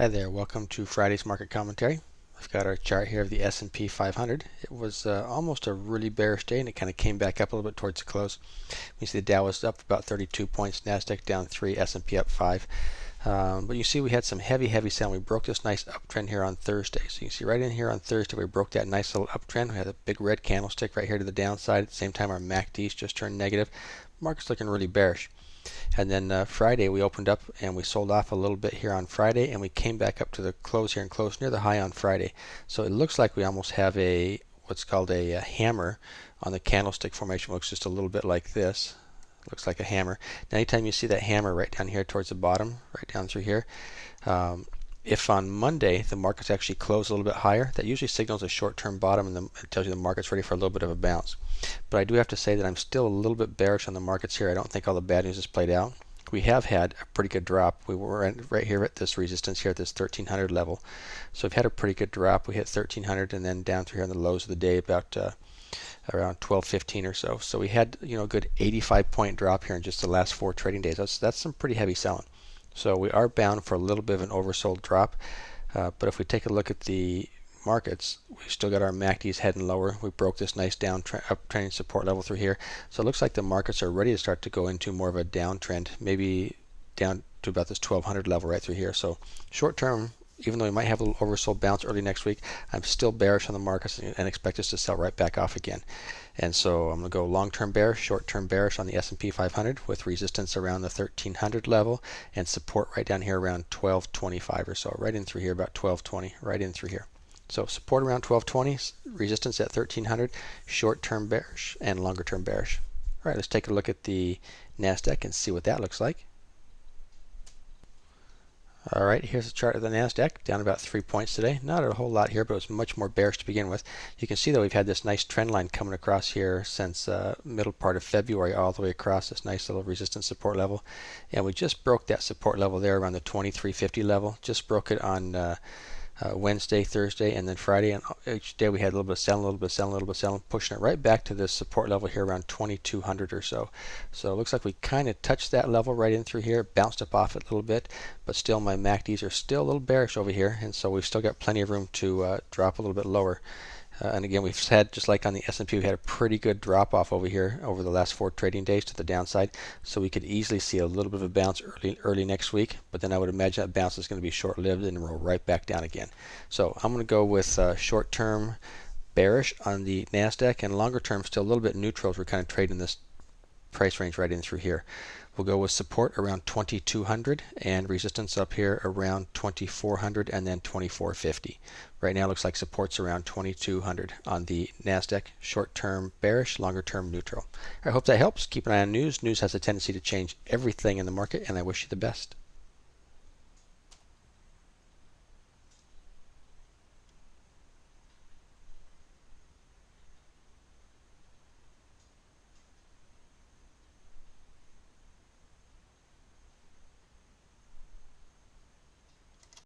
Hi there, welcome to Friday's market commentary. I've got our chart here of the S&P 500. It was almost a really bearish day and it kind of came back up a little bit towards the close. You see the Dow was up about 32 points, Nasdaq down 3, S&P up 5. But you see we had some heavy selling. We broke this nice uptrend here on Thursday. So you can see right in here on Thursday we broke that nice little uptrend. We had a big red candlestick right here to the downside. At the same time our MACDs just turned negative. Market's looking really bearish. And then Friday we opened up and we sold off a little bit here on Friday, and we came back up to the close here and closed near the high on Friday. So it looks like we almost have a what's called a hammer on the candlestick formation. It looks just a little bit like this. Looks like a hammer. Now anytime you see that hammer right down here towards the bottom, right down through here, if on Monday the markets actually close a little bit higher, that usually signals a short-term bottom and it tells you the market's ready for a little bit of a bounce. But I do have to say that I'm still a little bit bearish on the markets here. I don't think all the bad news has played out. We have had a pretty good drop. We were right here at this resistance here at this 1300 level. So we've had a pretty good drop. We hit 1300 and then down through here on the lows of the day about around 12:15 or so. So we had a good 85-point drop here in just the last 4 trading days. That's some pretty heavy selling. So we are bound for a little bit of an oversold drop. But if we take a look at the markets, we've still got our MACDs heading lower. We broke this nice uptrending support level through here. So it looks like the markets are ready to start to go into more of a downtrend, maybe down to about this 1200 level right through here. So short term, even though we might have a little oversold bounce early next week, I'm still bearish on the markets and expect us to sell right back off again. And so I'm going to go long-term bearish, short-term bearish on the S&P 500 with resistance around the 1300 level and support right down here around 1225 or so, right in through here about 1220, right in through here. So support around 1220, resistance at 1300, short-term bearish and longer-term bearish. All right, let's take a look at the Nasdaq and see what that looks like. All right, here's the chart of the Nasdaq, down about 3 points today. Not a whole lot here, but it was much more bearish to begin with. You can see that we've had this nice trend line coming across here since middle part of February, all the way across this nice little resistance support level. And we just broke that support level there around the 2350 level. Just broke it on Wednesday, Thursday, and then Friday, and each day we had a little bit of selling, a little bit of selling, a little bit of selling, pushing it right back to this support level here around 2200 or so. So it looks like we kind of touched that level right in through here, bounced up off it a little bit, but still my MACDs are still a little bearish over here, and so we've still got plenty of room to drop a little bit lower. And again, we've had, just like on the S&P, we had a pretty good drop off over here over the last 4 trading days to the downside. So we could easily see a little bit of a bounce early next week. But then I would imagine that bounce is going to be short-lived and roll right back down again. So I'm going to go with short-term bearish on the Nasdaq, and longer-term still a little bit neutral as we're kind of trading this price range right in through here. We'll go with support around 2200 and resistance up here around 2400 and then 2450. Right now it looks like support's around 2200 on the Nasdaq. Short-term bearish, longer-term neutral. I hope that helps. Keep an eye on news. News has a tendency to change everything in the market, and I wish you the best.